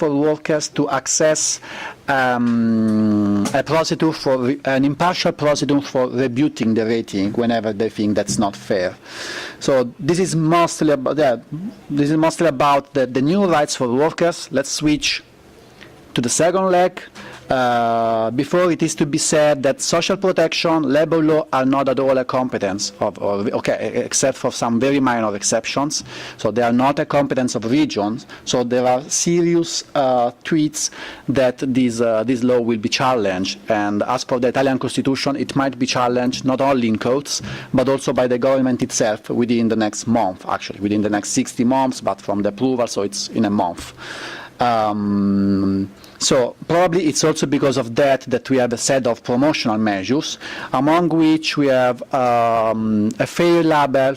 for workers to access a procedure for an impartial procedure for rebutting the rating whenever they think that's not fair. So this is mostly about the new rights for workers. Let's switch to the second leg. Before, it is to be said that social protection, labor law are not at all a competence except for some very minor exceptions. So they are not a competence of regions. So there are serious tweets that this law will be challenged. And as per the Italian Constitution, it might be challenged not only in courts, but also by the government itself within the next month, actually, within the next 60 months, but from the approval, so it's in a month. So probably it's also because of that we have a set of promotional measures, among which we have a fair label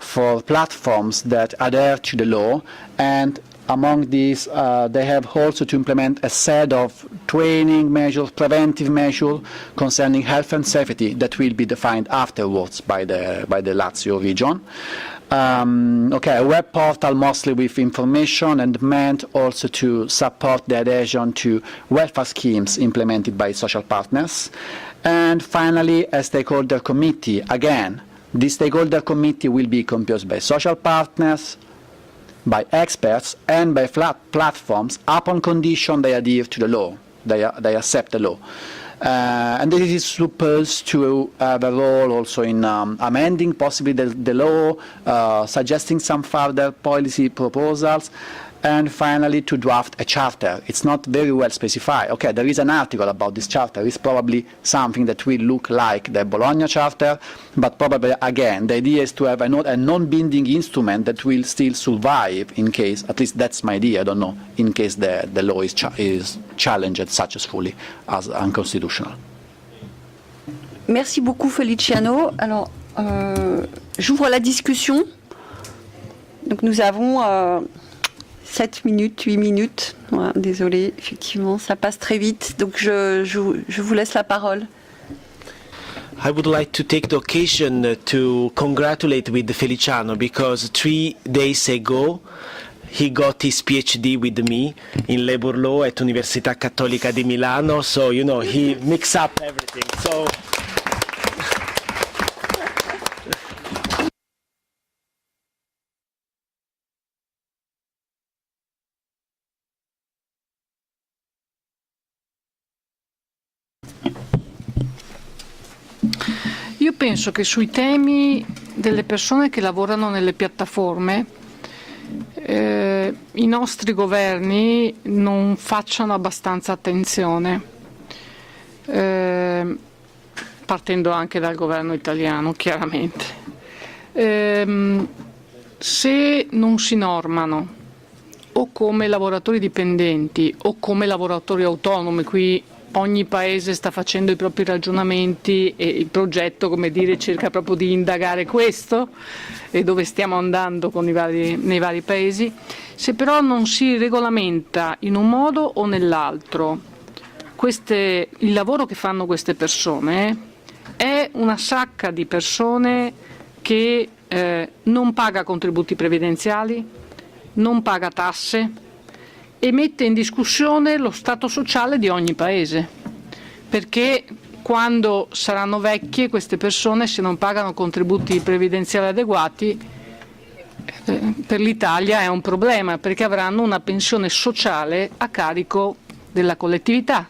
for platforms that adhere to the law, and among these they have also to implement a set of training measures, preventive measures concerning health and safety that will be defined afterwards by the Lazio region. A web portal mostly with information and meant also to support the adhesion to welfare schemes implemented by social partners. And finally, a stakeholder committee. Again, this stakeholder committee will be composed by social partners, by experts, and by platforms upon condition they adhere to the law, they accept the law. And this is supposed to have a role also in amending possibly the law, suggesting some further policy proposals, and finally to draft a charter. It's not very well specified. Okay, there is an article about this charter. It's probably something that will look like the Bologna Charter, but probably, again, the idea is to have a non-binding instrument that will still survive in case, at least that's my idea, I don't know, in case the law is challenged successfully as unconstitutional. Merci beaucoup, Feliciano. Alors, j'ouvre la discussion. Donc, nous avons 7 minutes, 8 minutes. Voilà, désolé, effectivement, ça passe très vite. Donc, je vous laisse la parole. I would like to take the occasion to congratulate with Feliciano, because 3 days ago he got his PhD with me in labor law at Università Cattolica di Milano. So, you know, he mixed up everything. So. Io penso che sui temi delle persone che lavorano nelle piattaforme i nostri governi non facciano abbastanza attenzione, partendo anche dal governo italiano, chiaramente. Se non si normano o come lavoratori dipendenti o come lavoratori autonomi, qui ogni paese sta facendo i propri ragionamenti e il progetto, come dire, cerca proprio di indagare questo e dove stiamo andando con nei vari paesi. Se però non si regolamenta in un modo o nell'altro il lavoro che fanno queste persone, è una sacca di persone che non paga contributi previdenziali, non paga tasse e mette in discussione lo stato sociale di ogni paese, perché quando saranno vecchie queste persone, se non pagano contributi previdenziali adeguati, per l'Italia è un problema, perché avranno una pensione sociale a carico della collettività.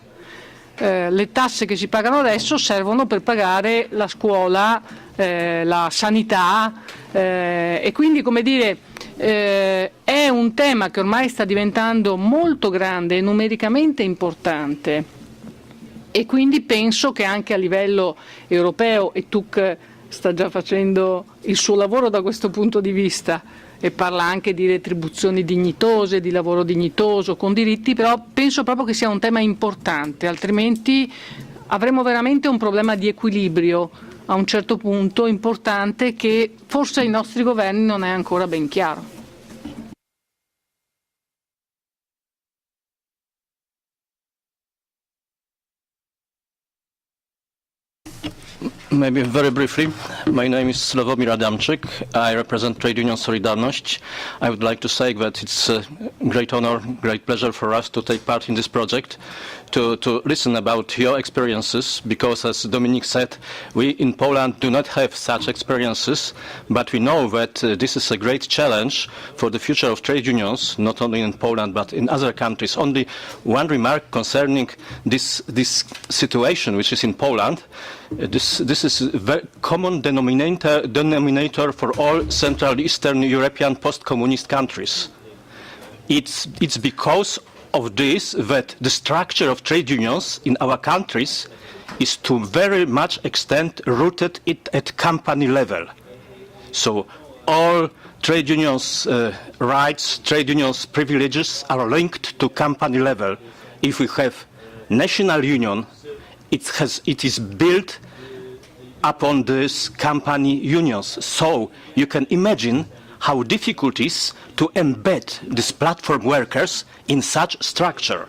Le tasse che si pagano adesso servono per pagare la scuola, la sanità, e quindi, come dire, è un tema che ormai sta diventando molto grande e numericamente importante, e quindi penso che anche a livello europeo, e TUC sta già facendo il suo lavoro da questo punto di vista e parla anche di retribuzioni dignitose, di lavoro dignitoso, con diritti, però penso proprio che sia un tema importante, altrimenti avremo veramente un problema di equilibrio a un certo punto importante che forse ai nostri governi non è ancora ben chiaro. Maybe very briefly, My name is Sławomir Adamczyk. I represent Trade Union Solidarność. I would like to say that it's a great honor, great pleasure for us to take part in this project, to listen about your experiences, because as Dominique said, we in Poland do not have such experiences, but we know that this is a great challenge for the future of trade unions, not only in Poland but in other countries. Only one remark concerning this situation which is in Poland. This is a very common denominator for all Central Eastern European post-communist countries. It's because of this that the structure of trade unions in our countries is to very much extent rooted at company level. So all trade unions' rights, trade unions' privileges are linked to company level. If we have national union, it is built upon these company unions. So you can imagine how difficult it is to embed these platform workers in such structure.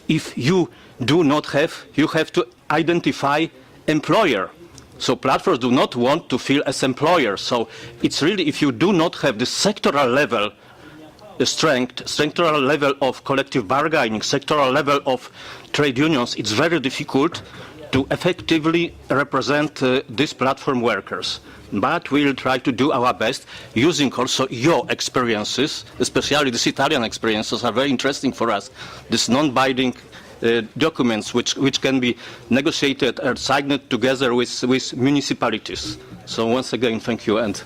If you do not have, you have to identify employer. So platforms do not want to feel as employers. So it's really, if you do not have the sectoral level strength, sectoral level of collective bargaining, sectoral level of trade unions, it's very difficult to effectively represent these platform workers. But we'll try to do our best, using also your experiences, especially these Italian experiences are very interesting for us. These non-binding documents which can be negotiated and signed together with municipalities. So once again, thank you. And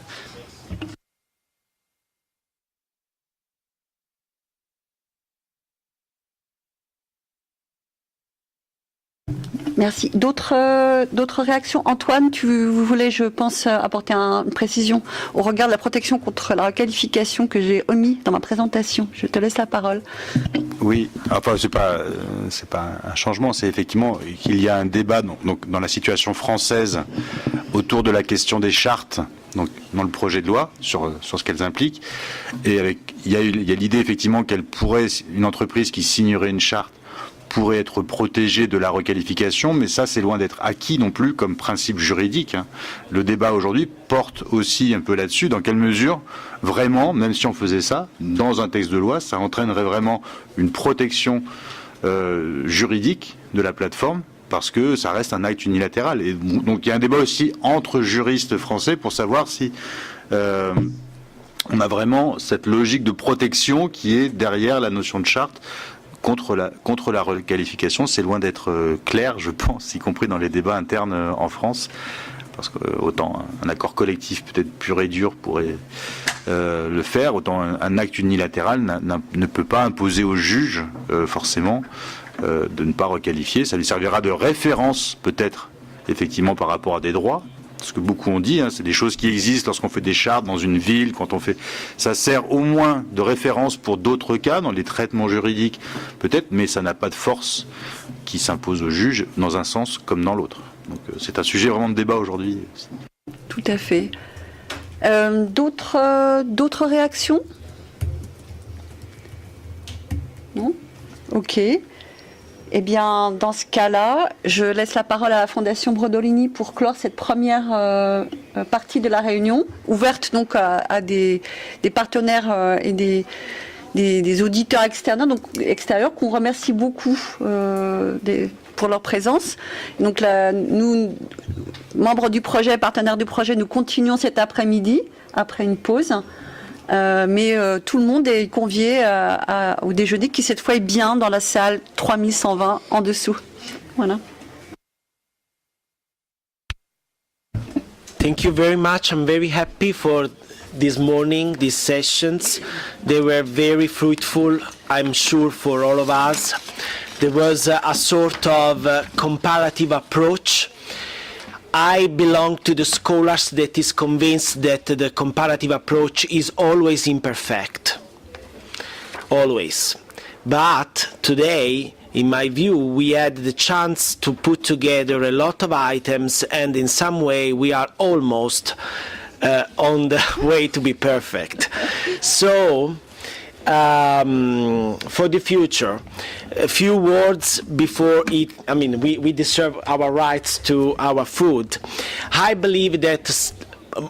Merci. D'autres réactions? Antoine, vous voulais, je pense, apporter une précision au regard de la protection contre la requalification que j'ai omis dans ma présentation. Je te laisse la parole. Oui, enfin c'est pas un changement, c'est effectivement qu'il y a un débat donc dans la situation française autour de la question des chartes, donc dans le projet de loi sur ce qu'elles impliquent, et il y a l'idée effectivement une entreprise qui signerait une charte pourrait être protégée de la requalification, mais ça c'est loin d'être acquis non plus comme principe juridique. Le débat aujourd'hui porte aussi un peu là-dessus, dans quelle mesure vraiment, même si on faisait ça, dans un texte de loi, ça entraînerait vraiment une protection juridique de la plateforme, parce que ça reste un acte unilatéral. Et donc il y a un débat aussi entre juristes français pour savoir si on a vraiment cette logique de protection qui est derrière la notion de charte contre la requalification. C'est loin d'être clair, je pense, y compris dans les débats internes en France, parce que autant un accord collectif peut-être pur et dur pourrait le faire, autant un acte unilatéral ne peut pas imposer au juge forcément de ne pas requalifier. Ça lui servira de référence peut-être effectivement par rapport à des droits. Ce que beaucoup ont dit, c'est des choses qui existent lorsqu'on fait des chartes dans une ville, quand on fait... Ça sert au moins de référence pour d'autres cas, dans les traitements juridiques peut-être, mais ça n'a pas de force qui s'impose au juge dans un sens comme dans l'autre. Donc c'est un sujet vraiment de débat aujourd'hui. Tout à fait. D'autres réactions? Non? Ok. Eh bien, dans ce cas-là, je laisse la parole à la Fondation Brodolini pour clore cette première partie de la réunion, ouverte donc à des partenaires et des auditeurs extérieurs qu'on remercie beaucoup pour leur présence. Donc là, nous, membres du projet, partenaires du projet, nous continuons cet après-midi, après une pause. Mais tout le monde est convié au déjeuner qui cette fois est bien dans la salle 3120 en dessous. Voilà. Thank you very much. I'm very happy for this morning, these sessions. They were very fruitful, I'm sure, for all of us. There was a sort of comparative approach. I belong to the scholars that is convinced that the comparative approach is always imperfect. Always. But today, in my view, we had the chance to put together a lot of items, and in some way we are almost on the way to be perfect. So for the future, a few words before it. I mean, we deserve our rights to our food. I believe that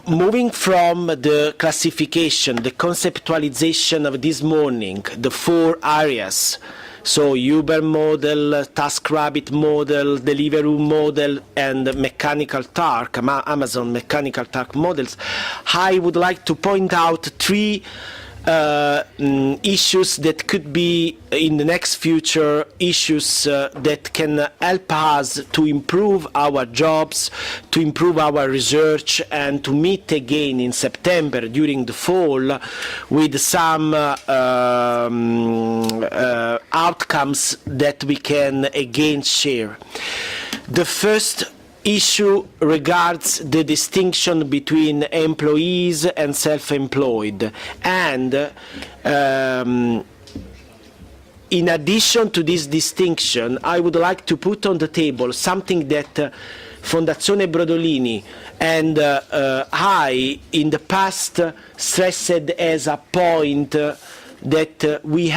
moving from the classification, the conceptualization of this morning, the 4 areas, so Uber model, TaskRabbit model, Deliveroo model, and Mechanical Turk, Amazon Mechanical Turk models, I would like to point out 3 issues that could be in the next future issues that can help us to improve our jobs, to improve our research, and to meet again in September during the fall with some outcomes that we can again share. The first issue regards the distinction between employees and self-employed, and in addition to this distinction, I would like to put on the table something that Fondazione Brodolini and I in the past stressed as a point that we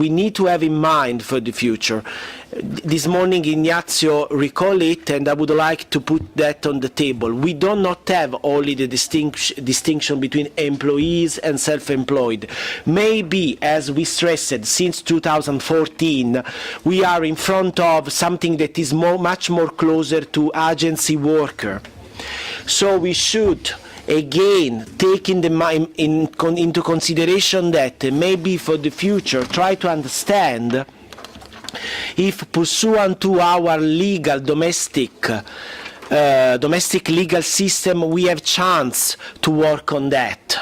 need to have in mind for the future. This morning Ignazio recalled it, and I would like to put that on the table. We do not have only the distinction between employees and self-employed. Maybe, as we stressed since 2014, we are in front of something that is much more closer to agency worker. So we should again take into consideration that maybe for the future try to understand if, pursuant to our legal domestic legal system, we have chance to work on that.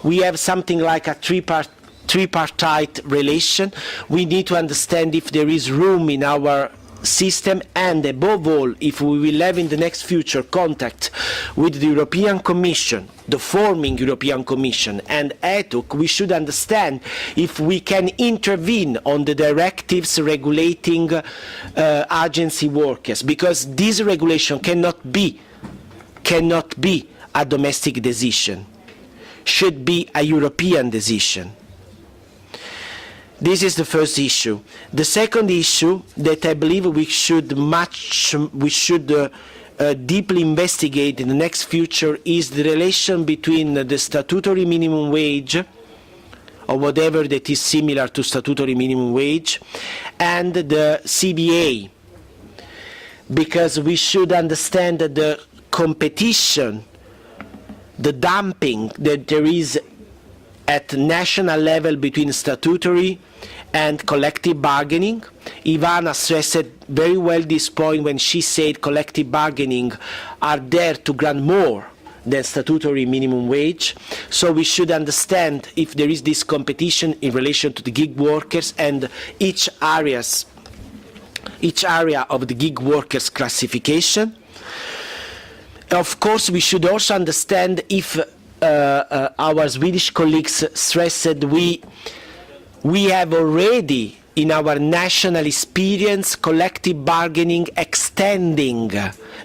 We have something like a tripartite relation. We need to understand if there is room in our system, and above all, if we will have in the next future contact with the European Commission, the forming European Commission, and ETUC, we should understand if we can intervene on the directives regulating agency workers, because this regulation cannot be a domestic decision, should be a European decision. This is the first issue. The second issue that I believe we should deeply investigate in the next future is the relation between the statutory minimum wage, or whatever that is similar to statutory minimum wage, and the CBA, because we should understand that the competition, the dumping that there is at national level between statutory and collective bargaining. Ivana stressed very well this point when she said collective bargaining are there to grant more than statutory minimum wage. So we should understand if there is this competition in relation to the gig workers and each area of the gig workers classification. Of course, we should also understand if our Swedish colleagues stressed we have already in our national experience collective bargaining extending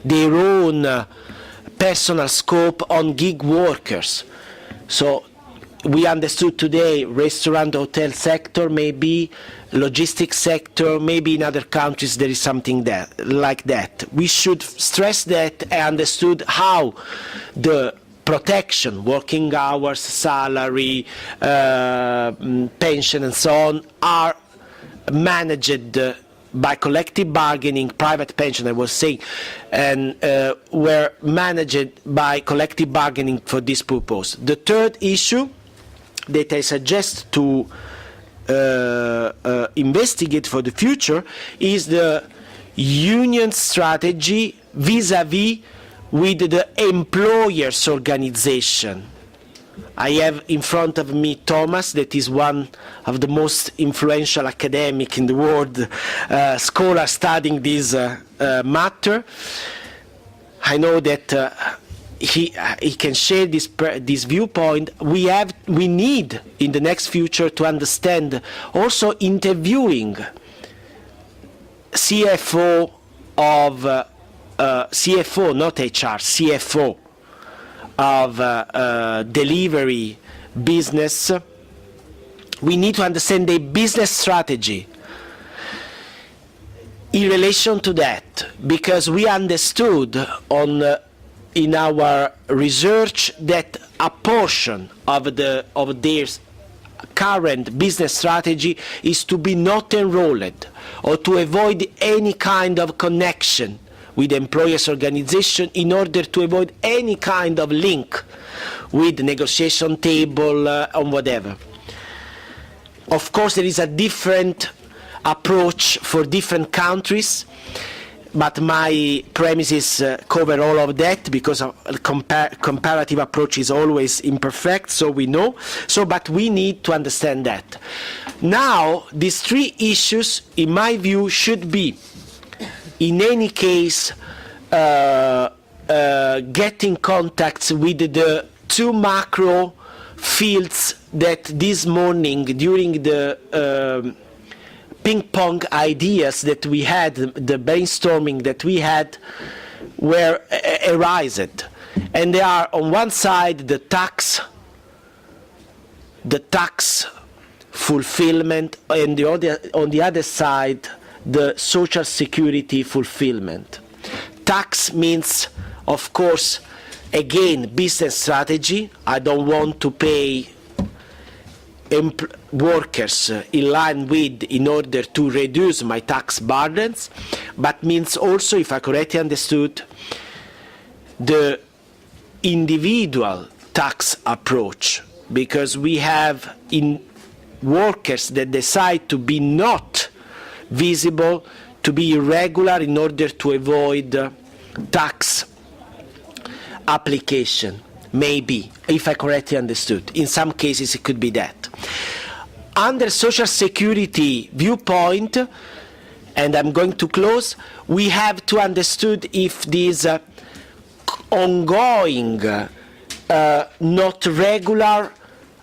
their own personal scope on gig workers. So we understood today restaurant, hotel sector, maybe logistics sector, maybe in other countries there is something like that. We should stress that I understood how the protection, working hours, salary, pension and so on are managed by collective bargaining, private pension I was saying, and were managed by collective bargaining for this purpose. The third issue that I suggest to investigate for the future is the union strategy vis-à-vis with the employers' organization. I have in front of me Thomas, that is one of the most influential academic in the world, scholar studying this matter. I know that he can share this viewpoint. We need in the next future to understand also interviewing CFO of CFO, not HR, CFO of delivery business we need to understand the business strategy in relation to that, because we understood in our research that a portion of their current business strategy is to be not enrolled or to avoid any kind of connection with the employers' organization in order to avoid any kind of link with the negotiation table or whatever. Of course, there is a different approach for different countries, but my premises cover all of that, because a comparative approach is always imperfect, so we know. But we need to understand that. Now, these three issues, in my view, should be, in any case, getting contacts with the two macro fields that this morning, during the ping-pong ideas that we had, the brainstorming that we had, were arised. And they are, on one side, the tax fulfillment, and on the other side, the social security fulfillment. Tax means, of course, again, business strategy. I don't want to pay workers in line with in order to reduce my tax burdens, but means also, if I correctly understood, the individual tax approach, because we have workers that decide to be not visible, to be irregular in order to avoid tax application. Maybe, if I correctly understood. In some cases it could be that. Under social security viewpoint, and I'm going to close, we have to understood if this ongoing, not regular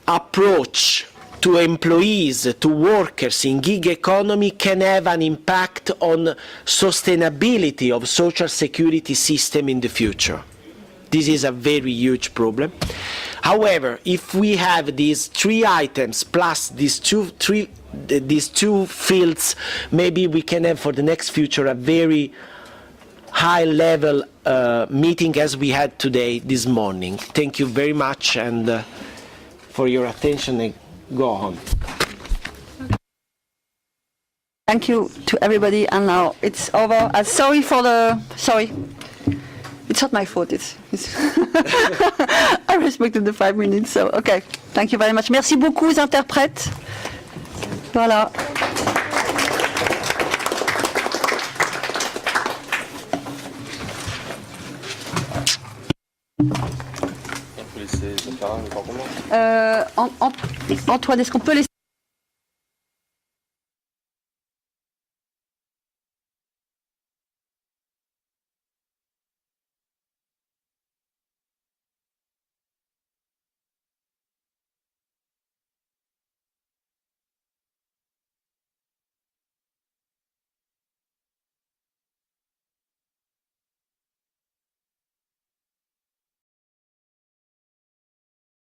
approach to employees, to workers in gig economy can have an impact on sustainability of social security system in the future. This is a very huge problem. However, if we have these three items plus these two fields, maybe we can have for the next future a very high-level meeting as we had today, this morning. Thank you very much and for your attention, and go on. Thank you to everybody, and now it's over. Sorry. It's not my fault. It's I respected the 5 minutes, so okay. Thank you very much. Merci beaucoup aux interprètes. Voilà. Antoine, est-ce qu'on peut laisser